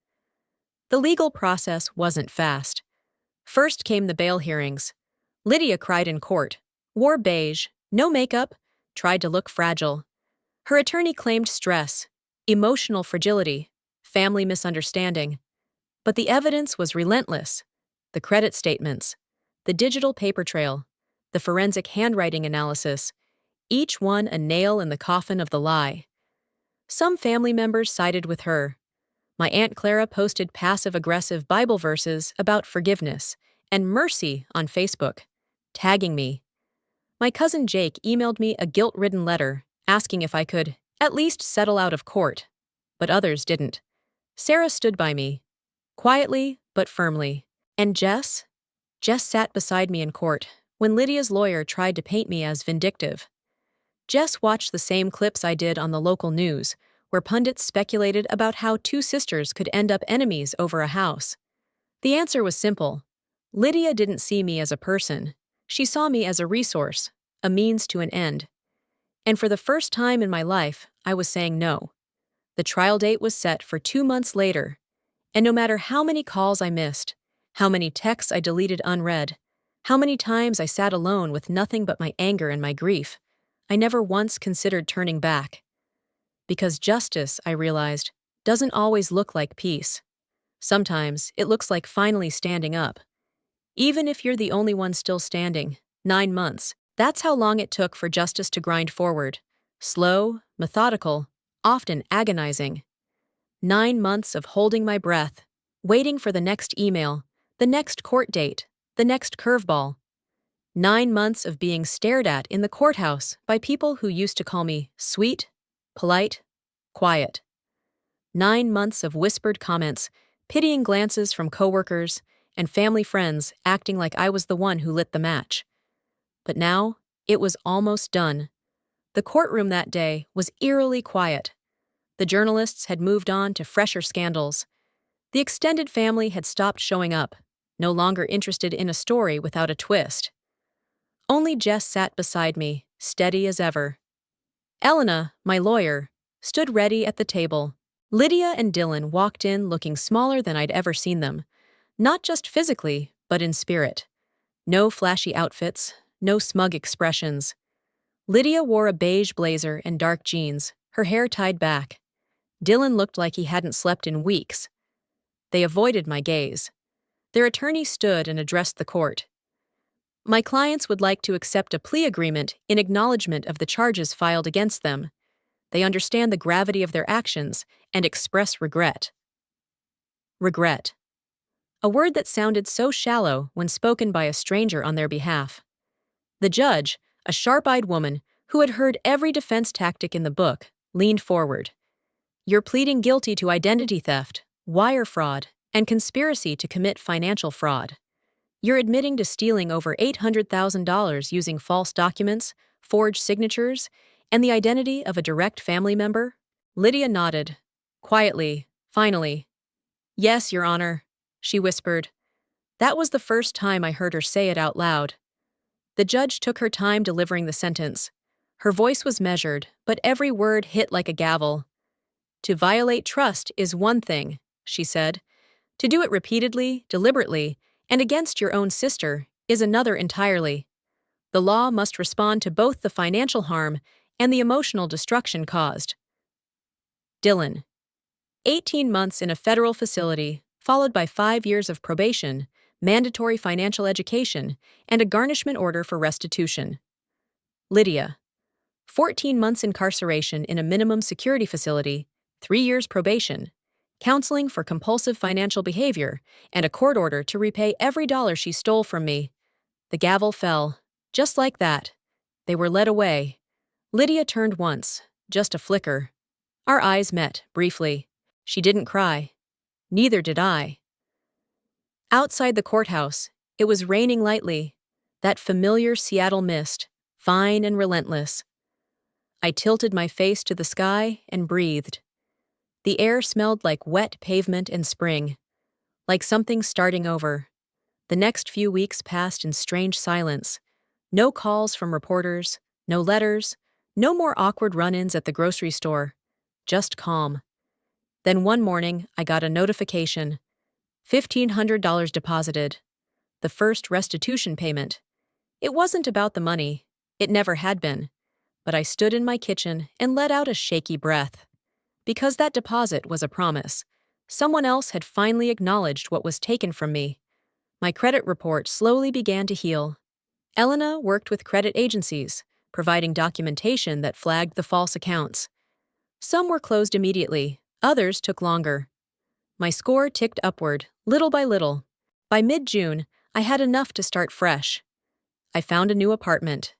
The legal process wasn't fast. First came the bail hearings. Lydia cried in court, wore beige, no makeup, tried to look fragile. Her attorney claimed stress, emotional fragility, family misunderstanding. But the evidence was relentless. The credit statements, the digital paper trail, the forensic handwriting analysis, each one a nail in the coffin of the lie. Some family members sided with her. My Aunt Clara posted passive-aggressive Bible verses about forgiveness and mercy on Facebook, tagging me. My cousin Jake emailed me a guilt-ridden letter, asking if I could at least settle out of court. But others didn't. Sarah stood by me, quietly but firmly. And Jess? Jess sat beside me in court when Lydia's lawyer tried to paint me as vindictive. Jess watched the same clips I did on the local news, where pundits speculated about how two sisters could end up enemies over a house. The answer was simple. Lydia didn't see me as a person. She saw me as a resource, a means to an end. And for the first time in my life, I was saying no. The trial date was set for 2 months later, and no matter how many calls I missed, how many texts I deleted unread, how many times I sat alone with nothing but my anger and my grief, I never once considered turning back. Because justice, I realized, doesn't always look like peace. Sometimes it looks like finally standing up. Even if you're the only one still standing, 9 months, that's how long it took for justice to grind forward. Slow, methodical, often agonizing. 9 months of holding my breath, waiting for the next email, the next court date, the next curveball. 9 months of being stared at in the courthouse by people who used to call me sweet, polite, quiet. 9 months of whispered comments, pitying glances from coworkers, and family friends acting like I was the one who lit the match. But now, it was almost done. The courtroom that day was eerily quiet. The journalists had moved on to fresher scandals. The extended family had stopped showing up, no longer interested in a story without a twist. Only Jess sat beside me, steady as ever. Elena, my lawyer, stood ready at the table. Lydia and Dylan walked in looking smaller than I'd ever seen them, not just physically, but in spirit. No flashy outfits, no smug expressions. Lydia wore a beige blazer and dark jeans, her hair tied back. Dylan looked like he hadn't slept in weeks. They avoided my gaze. Their attorney stood and addressed the court. My clients would like to accept a plea agreement in acknowledgement of the charges filed against them. They understand the gravity of their actions and express regret. Regret. A word that sounded so shallow when spoken by a stranger on their behalf. The judge, a sharp-eyed woman who had heard every defense tactic in the book, leaned forward. You're pleading guilty to identity theft, wire fraud, and conspiracy to commit financial fraud. You're admitting to stealing over $800,000 using false documents, forged signatures, and the identity of a direct family member? Lydia nodded. Quietly, finally. Yes, Your Honor, she whispered. That was the first time I heard her say it out loud. The judge took her time delivering the sentence. Her voice was measured, but every word hit like a gavel. To violate trust is one thing, she said. To do it repeatedly, deliberately, and against your own sister is another entirely. The law must respond to both the financial harm and the emotional destruction caused. Dylan. 18 months in a federal facility, followed by 5 years of probation, mandatory financial education, and a garnishment order for restitution. Lydia. 14 months incarceration in a minimum security facility, 3 years probation, counseling for compulsive financial behavior, and a court order to repay every dollar she stole from me. The gavel fell. Just like that. They were led away. Lydia turned once, just a flicker. Our eyes met, briefly. She didn't cry. Neither did I. Outside the courthouse, it was raining lightly, that familiar Seattle mist, fine and relentless. I tilted my face to the sky and breathed. The air smelled like wet pavement and spring, like something starting over. The next few weeks passed in strange silence. No calls from reporters, no letters, no more awkward run-ins at the grocery store. Just calm. Then one morning, I got a notification. $1,500 deposited. The first restitution payment. It wasn't about the money. It never had been. But I stood in my kitchen and let out a shaky breath. Because that deposit was a promise. Someone else had finally acknowledged what was taken from me. My credit report slowly began to heal. Elena worked with credit agencies, providing documentation that flagged the false accounts. Some were closed immediately, others took longer. My score ticked upward, little by little. By mid-June, I had enough to start fresh. I found a new apartment.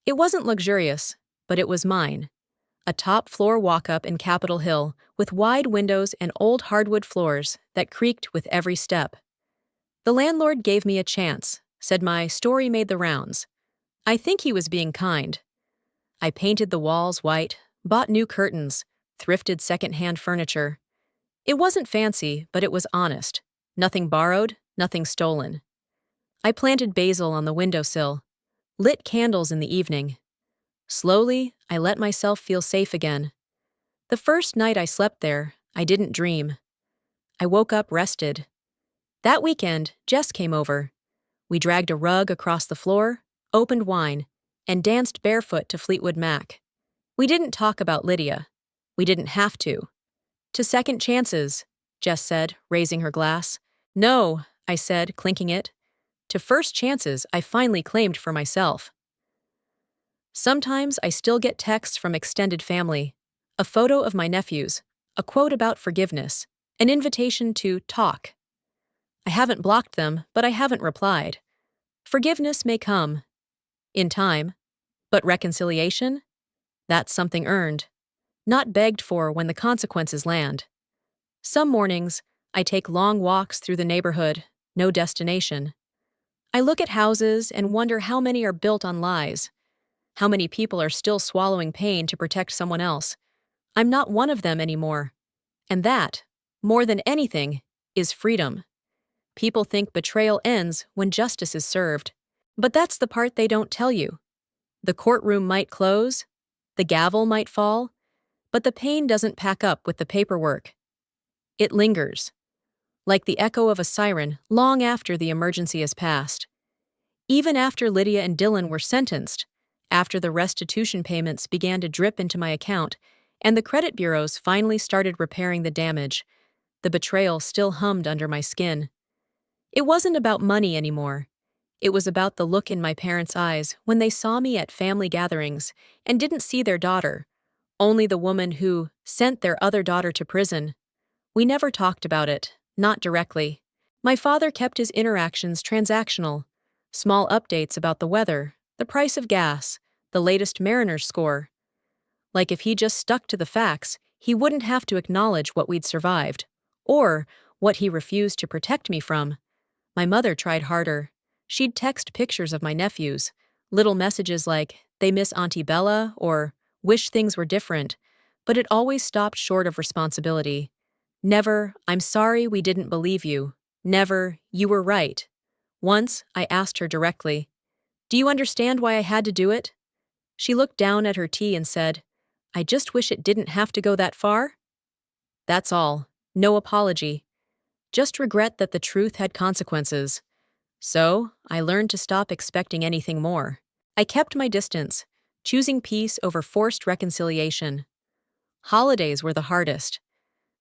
It wasn't luxurious, but it was mine. A top-floor walk-up in Capitol Hill with wide windows and old hardwood floors that creaked with every step. The landlord gave me a chance, said my story made the rounds. I think he was being kind. I painted the walls white, bought new curtains, thrifted secondhand furniture. It wasn't fancy, but it was honest. Nothing borrowed, nothing stolen. I planted basil on the windowsill, lit candles in the evening. Slowly, I let myself feel safe again. The first night I slept there, I didn't dream. I woke up rested. That weekend, Jess came over. We dragged a rug across the floor, opened wine, and danced barefoot to Fleetwood Mac. We didn't talk about Lydia. We didn't have to. To second chances, Jess said, raising her glass. No, I said, clinking it. To first chances I finally claimed for myself. Sometimes I still get texts from extended family, a photo of my nephews, a quote about forgiveness, an invitation to talk. I haven't blocked them, but I haven't replied. Forgiveness may come, in time, but reconciliation? That's something earned, not begged for when the consequences land. Some mornings, I take long walks through the neighborhood, no destination. I look at houses and wonder how many are built on lies, how many people are still swallowing pain to protect someone else. I'm not one of them anymore. And that, more than anything, is freedom. People think betrayal ends when justice is served. But that's the part they don't tell you. The courtroom might close, the gavel might fall, but the pain doesn't pack up with the paperwork. It lingers, like the echo of a siren long after the emergency has passed. Even after Lydia and Dylan were sentenced, after the restitution payments began to drip into my account, and the credit bureaus finally started repairing the damage, the betrayal still hummed under my skin. It wasn't about money anymore. It was about the look in my parents' eyes when they saw me at family gatherings and didn't see their daughter, only the woman who sent their other daughter to prison. We never talked about it, not directly. My father kept his interactions transactional, small updates about the weather, the price of gas, the latest Mariners score. Like if he just stuck to the facts, he wouldn't have to acknowledge what we'd survived, or what he refused to protect me from. My mother tried harder. She'd text pictures of my nephews, little messages like, "They miss Auntie Bella," or "Wish things were different," but it always stopped short of responsibility. Never, "I'm sorry we didn't believe you." Never, "You were right." Once, I asked her directly, "Do you understand why I had to do it?" She looked down at her tea and said, "I just wish it didn't have to go that far." That's all. No apology. Just regret that the truth had consequences. So, I learned to stop expecting anything more. I kept my distance, choosing peace over forced reconciliation. Holidays were the hardest.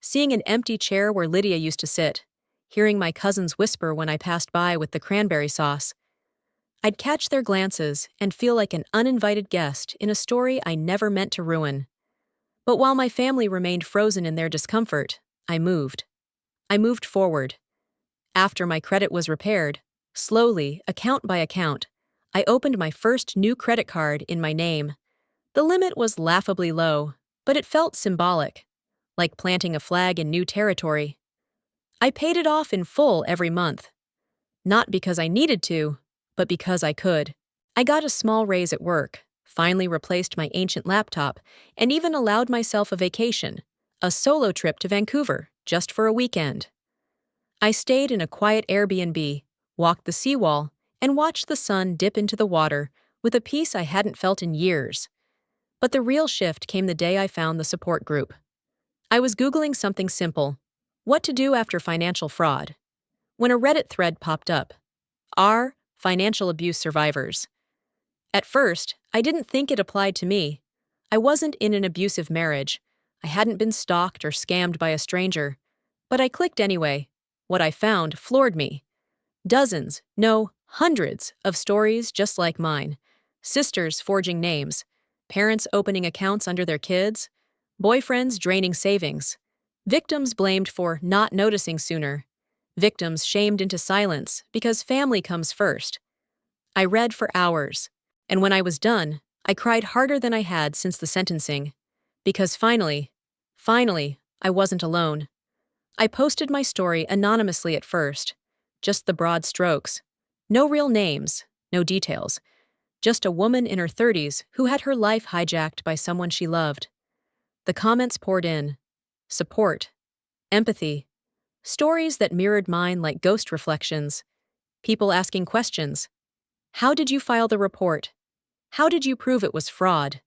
Seeing an empty chair where Lydia used to sit, hearing my cousins whisper when I passed by with the cranberry sauce. I'd catch their glances and feel like an uninvited guest in a story I never meant to ruin. But while my family remained frozen in their discomfort, I moved. I moved forward. After my credit was repaired, slowly, account by account, I opened my first new credit card in my name. The limit was laughably low, but it felt symbolic, like planting a flag in new territory. I paid it off in full every month. Not because I needed to, but because I could. I got a small raise at work, finally replaced my ancient laptop, and even allowed myself a vacation, a solo trip to Vancouver, just for a weekend. I stayed in a quiet Airbnb, walked the seawall, and watched the sun dip into the water with a peace I hadn't felt in years. But the real shift came the day I found the support group. I was Googling something simple, what to do after financial fraud, when a Reddit thread popped up, "Are financial abuse survivors?" At first, I didn't think it applied to me. I wasn't in an abusive marriage. I hadn't been stalked or scammed by a stranger. But I clicked anyway. What I found floored me. Dozens, no, hundreds of stories just like mine. Sisters forging names, parents opening accounts under their kids, boyfriends draining savings, victims blamed for not noticing sooner, victims shamed into silence because family comes first. I read for hours, and when I was done, I cried harder than I had since the sentencing. Because finally, I wasn't alone. I posted my story anonymously at first, just the broad strokes. No real names, no details. Just a woman in her 30s who had her life hijacked by someone she loved. The comments poured in. Support, empathy, stories that mirrored mine like ghost reflections. People asking questions. How did you file the report? How did you prove it was fraud?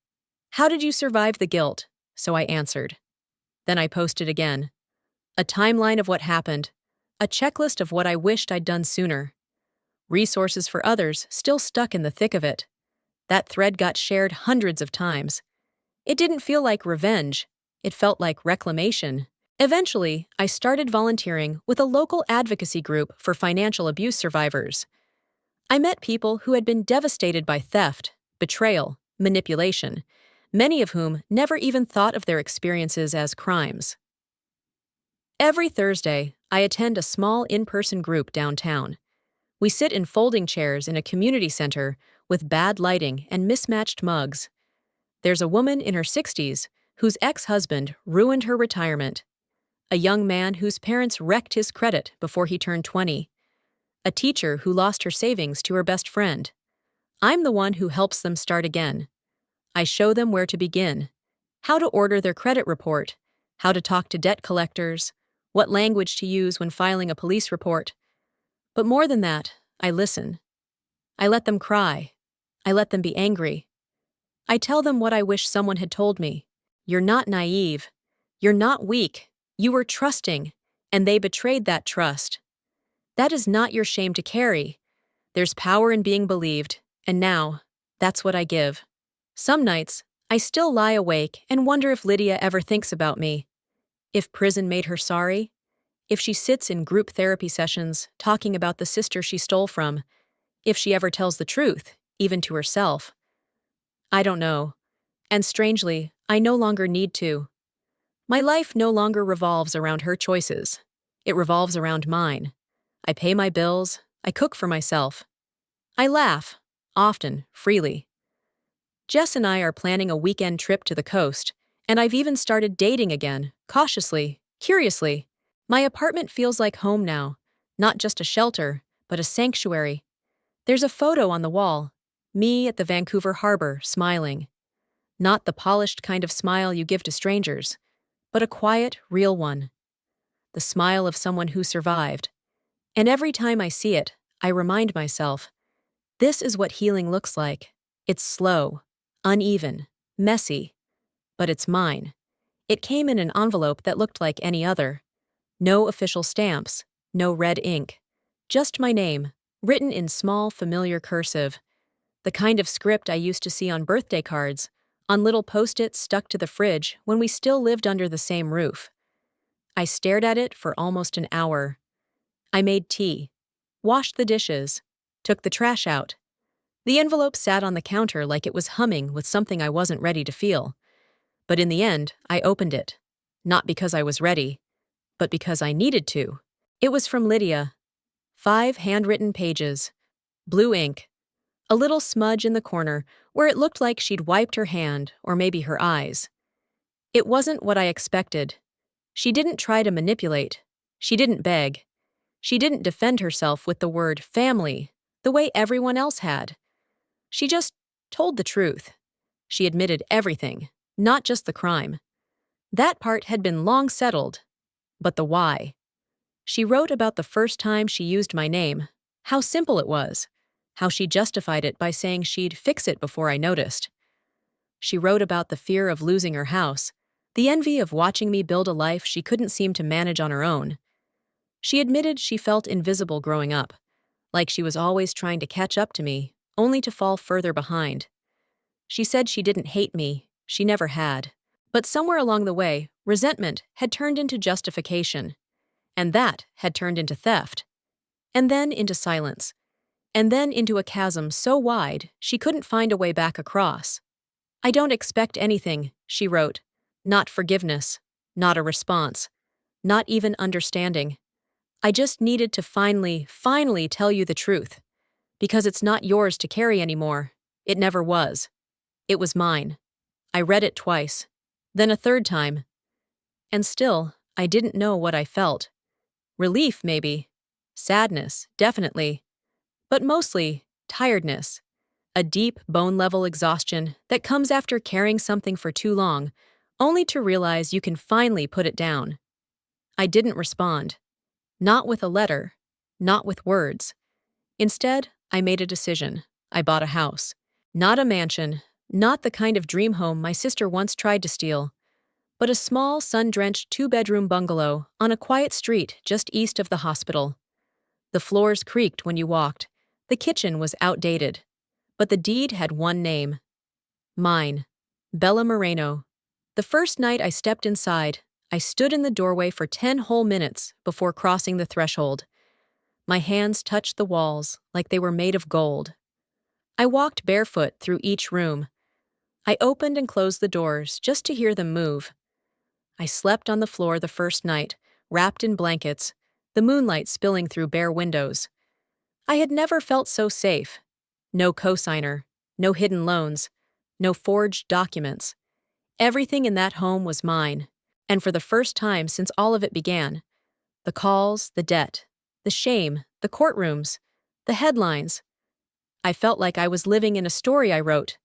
How did you survive the guilt? So I answered. Then I posted again. A timeline of what happened. A checklist of what I wished I'd done sooner. Resources for others still stuck in the thick of it. That thread got shared hundreds of times. It didn't feel like revenge. It felt like reclamation. Eventually, I started volunteering with a local advocacy group for financial abuse survivors. I met people who had been devastated by theft, betrayal, manipulation, many of whom never even thought of their experiences as crimes. Every Thursday, I attend a small in-person group downtown. We sit in folding chairs in a community center with bad lighting and mismatched mugs. There's a woman in her 60s whose ex-husband ruined her retirement, a young man whose parents wrecked his credit before he turned 20, a teacher who lost her savings to her best friend. I'm the one who helps them start again. I show them where to begin, how to order their credit report, how to talk to debt collectors, what language to use when filing a police report. But more than that, I listen. I let them cry. I let them be angry. I tell them what I wish someone had told me. You're not naive. You're not weak. You were trusting, and they betrayed that trust. That is not your shame to carry. There's power in being believed, and now, that's what I give. Some nights, I still lie awake and wonder if Lydia ever thinks about me. If prison made her sorry. If she sits in group therapy sessions talking about the sister she stole from. If she ever tells the truth, even to herself. I don't know. And strangely, I no longer need to. My life no longer revolves around her choices. It revolves around mine. I pay my bills. I cook for myself. I laugh, often, freely. Jess and I are planning a weekend trip to the coast, and I've even started dating again, cautiously, curiously. My apartment feels like home now, not just a shelter, but a sanctuary. There's a photo on the wall, me at the Vancouver harbor, smiling. Not the polished kind of smile you give to strangers, but a quiet, real one. The smile of someone who survived. And every time I see it, I remind myself, this is what healing looks like. It's slow, uneven, messy, but it's mine. It came in an envelope that looked like any other. No official stamps, no red ink. Just my name, written in small, familiar cursive. The kind of script I used to see on birthday cards, on little post-its stuck to the fridge when we still lived under the same roof. I stared at it for almost an hour. I made tea, washed the dishes, took the trash out. The envelope sat on the counter like it was humming with something I wasn't ready to feel. But in the end, I opened it. Not because I was ready, but because I needed to. It was from Lydia. 5 handwritten pages. Blue ink. A little smudge in the corner where it looked like she'd wiped her hand or maybe her eyes. It wasn't what I expected. She didn't try to manipulate. She didn't beg. She didn't defend herself with the word family, the way everyone else had. She just told the truth. She admitted everything, not just the crime. That part had been long settled. But the why. She wrote about the first time she used my name, how simple it was, how she justified it by saying she'd fix it before I noticed. She wrote about the fear of losing her house, the envy of watching me build a life she couldn't seem to manage on her own. She admitted she felt invisible growing up, like she was always trying to catch up to me, only to fall further behind. She said she didn't hate me, she never had. But somewhere along the way, resentment had turned into justification. And that had turned into theft. And then into silence. And then into a chasm so wide she couldn't find a way back across. I don't expect anything, she wrote. Not forgiveness. Not a response. Not even understanding. I just needed to finally tell you the truth. Because it's not yours to carry anymore. It never was. It was mine. I read it twice. Then a third time. And still, I didn't know what I felt. Relief, maybe. Sadness, definitely. But mostly, tiredness. A deep, bone-level exhaustion that comes after carrying something for too long, only to realize you can finally put it down. I didn't respond. Not with a letter. Not with words. Instead, I made a decision. I bought a house. Not a mansion. Not the kind of dream home my sister once tried to steal. But a small, sun-drenched two-bedroom bungalow on a quiet street just east of the hospital. The floors creaked when you walked. The kitchen was outdated. But the deed had one name. Mine. Bella Moreno. The first night I stepped inside, I stood in the doorway for 10 whole minutes before crossing the threshold. My hands touched the walls like they were made of gold. I walked barefoot through each room. I opened and closed the doors just to hear them move. I slept on the floor the first night, wrapped in blankets, the moonlight spilling through bare windows. I had never felt so safe. No cosigner, no hidden loans, no forged documents. Everything in that home was mine, and for the first time since all of it began. The calls, the debt, the shame, the courtrooms, the headlines. I felt like I was living in a story I wrote.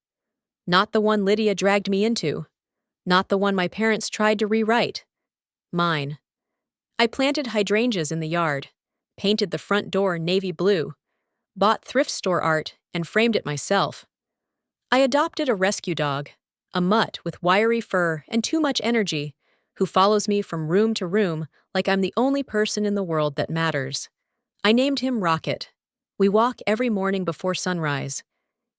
Not the one Lydia dragged me into. Not the one my parents tried to rewrite. Mine. I planted hydrangeas in the yard, painted the front door navy blue, bought thrift store art, and framed it myself. I adopted a rescue dog, a mutt with wiry fur and too much energy, who follows me from room to room like I'm the only person in the world that matters. I named him Rocket. We walk every morning before sunrise.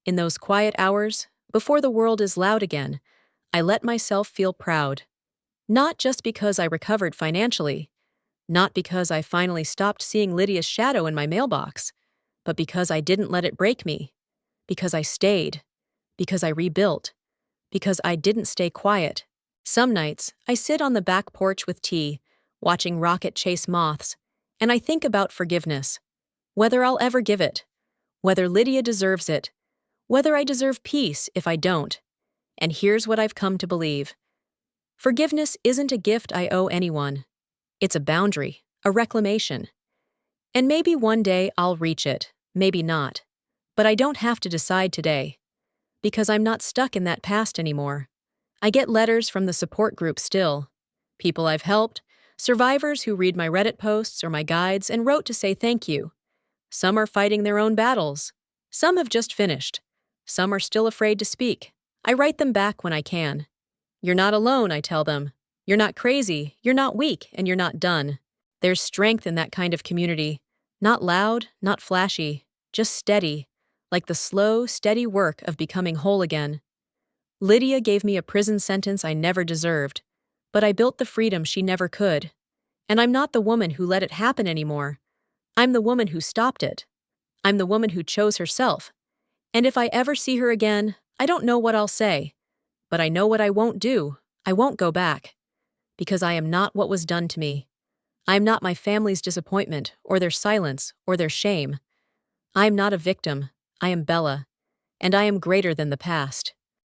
In those quiet hours, before the world is loud again, I let myself feel proud. Not just because I recovered financially, not because I finally stopped seeing Lydia's shadow in my mailbox, but because I didn't let it break me, because I stayed, because I rebuilt, because I didn't stay quiet. Some nights, I sit on the back porch with tea, watching Rocket chase moths, and I think about forgiveness. Whether I'll ever give it, whether Lydia deserves it, whether I deserve peace if I don't. And here's what I've come to believe. Forgiveness isn't a gift I owe anyone. It's a boundary, a reclamation. And maybe one day I'll reach it, maybe not. But I don't have to decide today. Because I'm not stuck in that past anymore. I get letters from the support group still. People I've helped, survivors who read my Reddit posts or my guides and wrote to say thank you. Some are fighting their own battles. Some have just finished. Some are still afraid to speak. I write them back when I can. You're not alone, I tell them. You're not crazy, you're not weak, and you're not done. There's strength in that kind of community. Not loud, not flashy, just steady, like the slow, steady work of becoming whole again. Lydia gave me a prison sentence I never deserved, but I built the freedom she never could. And I'm not the woman who let it happen anymore. I'm the woman who stopped it. I'm the woman who chose herself. And if I ever see her again, I don't know what I'll say. But I know what I won't do. I won't go back. Because I am not what was done to me. I am not my family's disappointment, or their silence, or their shame. I am not a victim. I am Bella. And I am greater than the past.